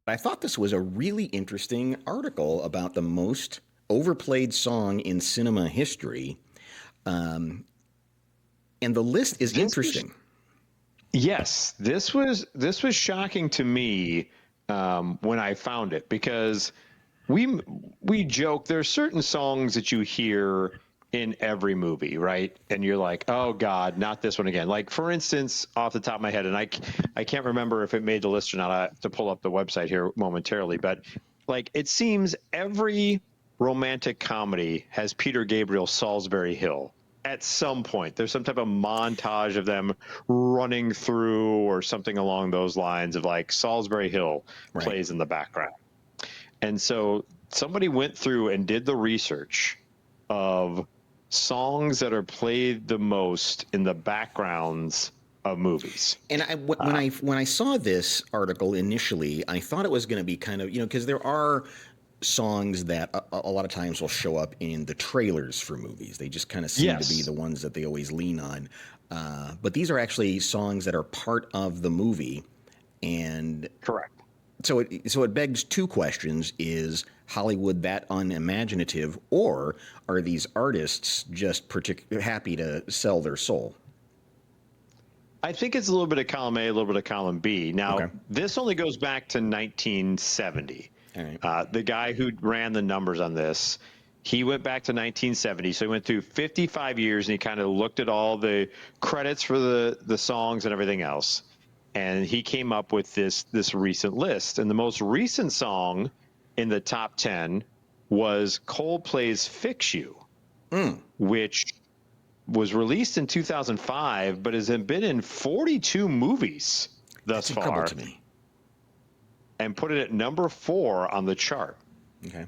I thought this was a really interesting article about the most overplayed song in cinema history. Um, and the list is This was interesting. Yes, this was shocking to me when I found it because we we joke there's certain songs that you hear in every movie, right? And you're like, oh God, not this one again. Like for instance, off the top of my head, and I can't remember if it made the list or not. I have to pull up the website here momentarily, but like it seems every romantic comedy has Peter Gabriel's Salisbury Hill at some point. There's some type of montage of them running through or something along those lines of like Salisbury Hill Right. plays in the background. And so somebody went through and did the research of songs that are played the most in the backgrounds of movies. And when I saw this article initially, I thought it was going to be kind of, because there are songs that a lot of times will show up in the trailers for movies. They just kind of seem to be Yes, the ones that they always lean on. But these are actually songs that are part of the movie, and correct. so it begs two questions: Is Hollywood that unimaginative, or are these artists just happy to sell their soul? I think it's a little bit of column A, a little bit of column B. Now, Okay. this only goes back to 1970. All right. The guy who ran the numbers on this, he went back to 1970. So he went through 55 years and he kind of looked at all the credits for the songs and everything else. And he came up with this recent list. And the most recent song in the top 10 was Coldplay's Fix You, which was released in 2005, but has been in 42 movies thus That's incredible far to me. and put it at number 4 on the chart. Okay.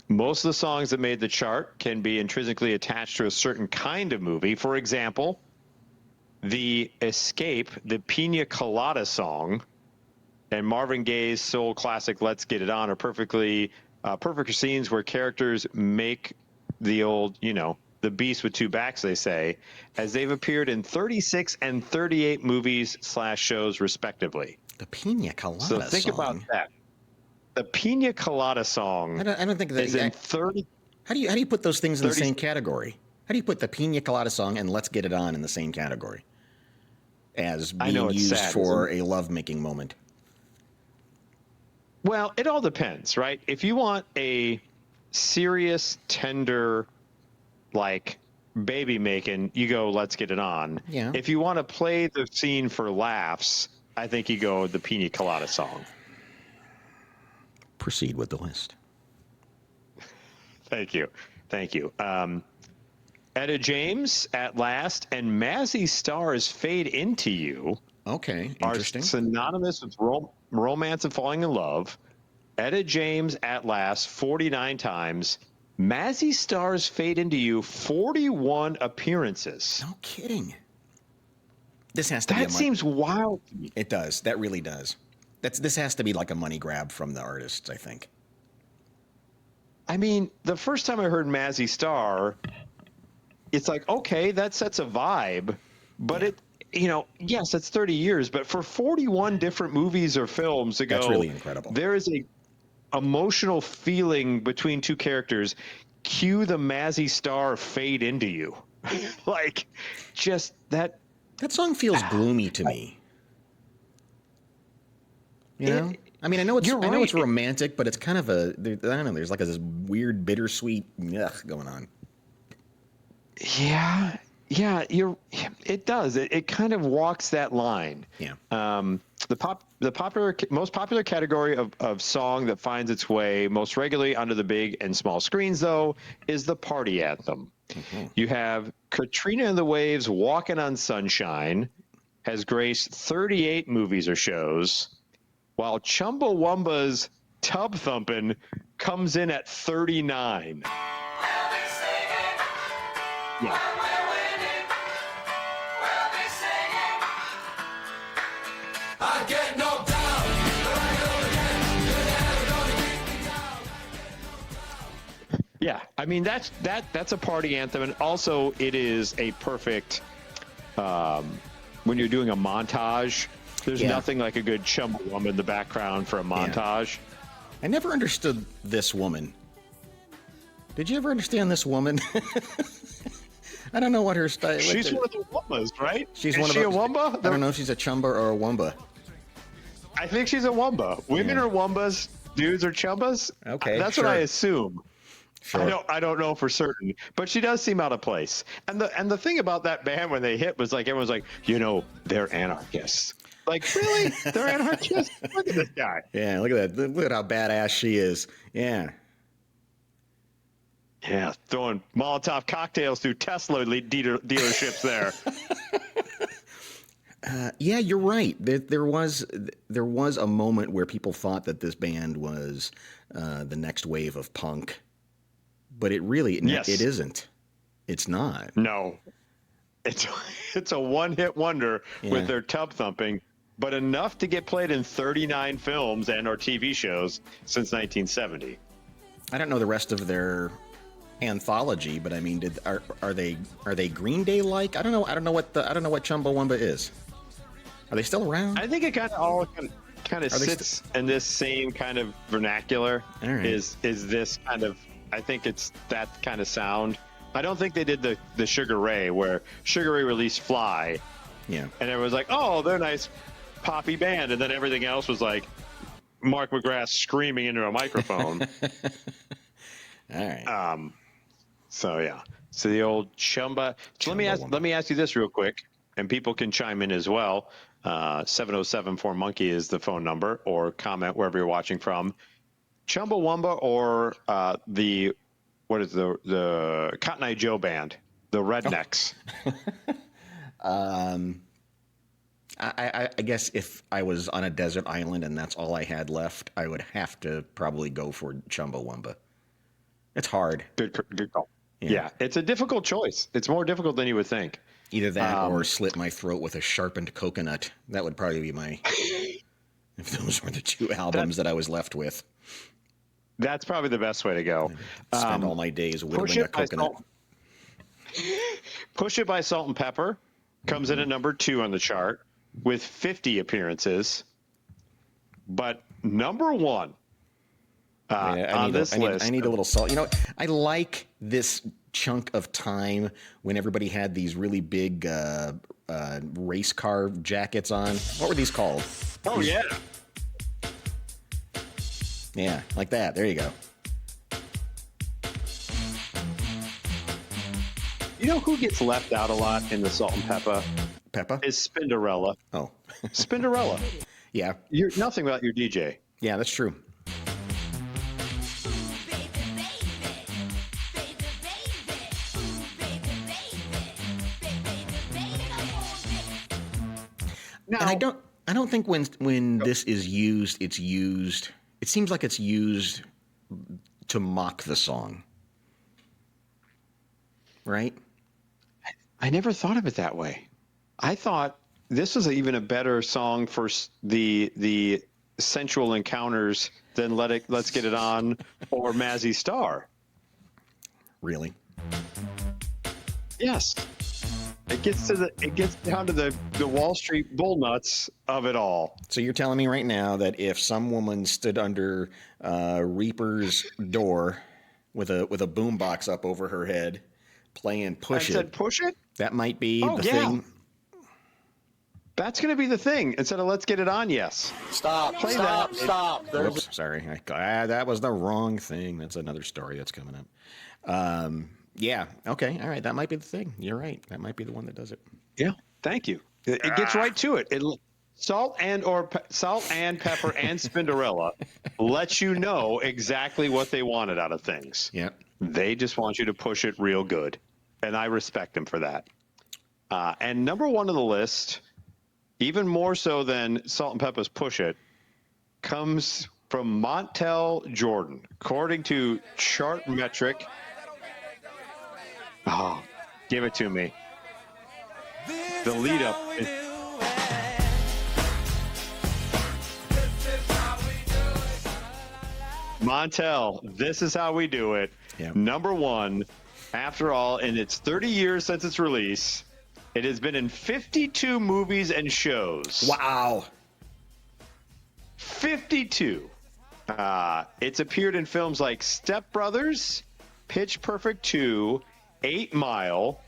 Most of the songs that made the chart can be intrinsically attached to a certain kind of movie. For example, the Escape, the Pina Colada Song, and Marvin Gaye's soul classic Let's Get It On are perfect scenes where characters make the old, the beast with two backs, they say, as they've appeared in 36 and 38 movies / shows respectively. The Pina So Colada think about Song. that. The Pina Colada Song I don't think that. is in 30. How do you put those things in the 30 same category? How do you put the Pina Colada Song and Let's Get It On in the same category as I know being it's used sad, for a lovemaking moment? Well, it all depends, right? If you want a serious, tender, like baby making, you go Let's Get It On. Yeah. If you want to play the scene for laughs, I think you go the Pina Colada Song. Proceed with the list. Thank you. Thank you. Etta James, At Last, and Mazzy Star's Fade Into You Okay, are interesting. synonymous with romance and falling in love. Etta James, At Last, 49 times. Mazzy Star's Fade Into You, 41 appearances. No kidding. This has to be That seems wild to me. It does. That really does. This has to be like a money grab from the artists, I think. I mean, the first time I heard Mazzy Star, it's like, okay, that sets a vibe, but yes, it's 30 years, but for 41 different movies or films to That's go, really incredible. there is a emotional feeling between two characters. Cue the Mazzy Star Fade Into You. Like, just that. That song feels gloomy to me. You know? I mean, I know it's romantic, but it's kind of I don't know, there's like this weird bittersweet going on. Yeah, it does. It kind of walks that line. Yeah. The most popular category of song that finds its way most regularly onto the big and small screens, though, is the party anthem. Mm-hmm. You have Katrina and the Waves' "Walking on Sunshine" has graced 38 movies or shows, while Chumbawamba's "Tub Thumpin'" comes in at 39. Yeah. Yeah, I mean that's a party anthem, and also it is a perfect when you're doing a montage. There's nothing like a good Chumbawamba in the background for a montage. I never understood this woman. Did you ever understand this woman? I don't know what her style is. She's one of the Wombas, right? She's is one she of a Womba? I don't know if she's a Chumba or a Womba. I think she's a Womba. Women are Wombas, dudes are Chumbas. Okay, that's what I assume. Sure. I don't know for certain, but she does seem out of place. And the thing about that band when they hit was like everyone's like, they're anarchists. Like, really? They're anarchists? Look at this guy. Yeah, look at that. Look at how badass she is. Yeah. Yeah, throwing Molotov cocktails through Tesla dealerships there. Yeah, you're right. There was a moment where people thought that this band was the next wave of punk, but it isn't. It's not. No, it's a one-hit wonder with their tub thumping, but enough to get played in 39 films and or TV shows since 1970. I don't know the rest of their anthology, but I mean, are they Green Day like? I don't know what Chumbawamba is. Are they still around? I think it kind of sits in this same kind of vernacular. All right. Is this kind of? I think it's that kind of sound. I don't think they did the Sugar Ray where Sugar Ray released Fly. Yeah. And everyone's like, oh, they're a nice poppy band, and then everything else was like Mark McGrath screaming into a microphone. All right. So yeah. So the old Chumba. So let me ask you this real quick, and people can chime in as well. 707-4-Monkey is the phone number, or comment wherever you're watching from. Chumbawamba or the Cotton Eye Joe band, the Rednecks. I guess if I was on a desert island and that's all I had left, I would have to probably go for Chumbawamba. It's hard. Good call. Yeah, it's a difficult choice. It's more difficult than you would think. Either that or slit my throat with a sharpened coconut. That would probably be my... if those were the two albums that I was left with. That's probably the best way to go. Spend all my days whittling a coconut. Push It by Salt-N-Pepa comes in at number 2 on the chart with 50 appearances. But number 1 on this list. I need a little salt. I like this chunk of time when everybody had these really big race car jackets on. What were these called? Oh, yeah. Yeah, like that. There you go. You know who gets left out a lot in the Salt-N-Pepa? Peppa? Is Spinderella. Oh. Spinderella. Yeah. You're nothing without your DJ. Yeah, that's true. Now, and I don't think when this is used, it's used. It seems like it's used to mock the song, right? I never thought of it that way. I thought this was even a better song for the sensual encounters than Let's Get It On or Mazzy Star. Really? Yes. It gets down to the Wall Street bull nuts of it all. So you're telling me right now that if some woman stood under Reaper's door with a boombox up over her head, playing "Push It," said "Push It," that might be the thing. That's going to be the thing instead of "Let's Get It On." Yes. Stop. Whoops, sorry. That was the wrong thing. That's another story that's coming up. Yeah. Okay. All right. That might be the thing. You're right. That might be the one that does it. Yeah. Thank you. It gets right to it. Salt and Pepper and Spinderella let you know exactly what they wanted out of things. Yeah. They just want you to push it real good, and I respect them for that. And number 1 on the list, even more so than Salt-N-Pepa's "Push It," comes from Montell Jordan, according to Chartmetric. Oh, give it to me. The lead up. Montell, This Is How We Do It. Yeah. Number 1. After all, in its 30 years since its release, it has been in 52 movies and shows. Wow. 52. It's appeared in films like Step Brothers, Pitch Perfect 2, 8 Mile,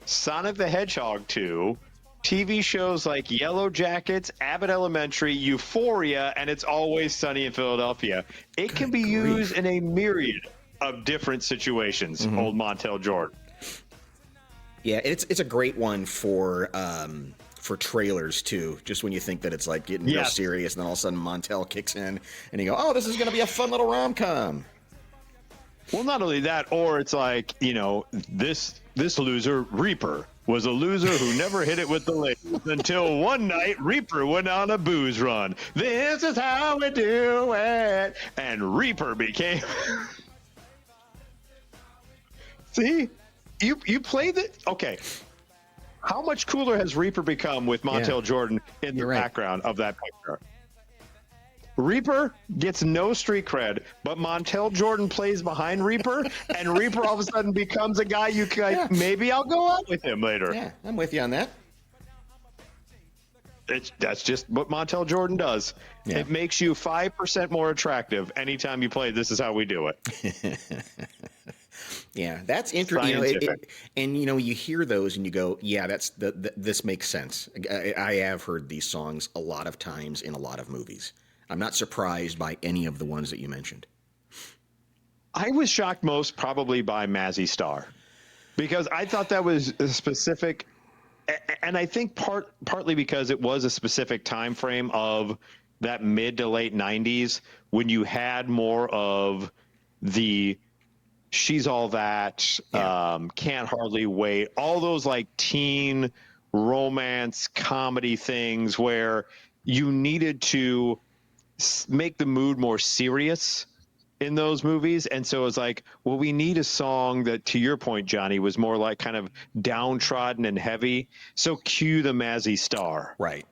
Sonic the Hedgehog 2, TV shows like Yellow Jackets, Abbott Elementary, Euphoria, and It's Always Sunny in Philadelphia. It can be used in a myriad of different situations, old Montell Jordan. Yeah, it's a great one for trailers too. Just when you think that it's like getting real serious, and then all of a sudden Montell kicks in, and you go, "Oh, this is going to be a fun little rom-com." Well, not only that, or it's like, you know, this loser, Reaper, was a loser who never hit it with the ladies until one night Reaper went on a booze run. This is how we do it. And Reaper became... See? You played it? Okay. How much cooler has Reaper become with Montell Jordan in the background of that picture? Reaper gets no street cred, but Montell Jordan plays behind Reaper, and Reaper all of a sudden becomes a guy you can, maybe I'll go out with him later. Yeah, I'm with you on that. That's just what Montell Jordan does. Yeah. It makes you 5% more attractive anytime you play This Is How We Do It. Yeah, that's interesting. And you hear those and you go, yeah, this makes sense. I have heard these songs a lot of times in a lot of movies. I'm not surprised by any of the ones that you mentioned. I was shocked most probably by Mazzy Star, because I thought that was a specific, and I think partly because it was a specific time frame of that mid to late 90s when you had more of the She's All That, Can't Hardly Wait, all those like teen romance comedy things where you needed to make the mood more serious in those movies. And so it's like, well, we need a song that, to your point, Johnny, was more like kind of downtrodden and heavy. So cue the Mazzy Star. Right.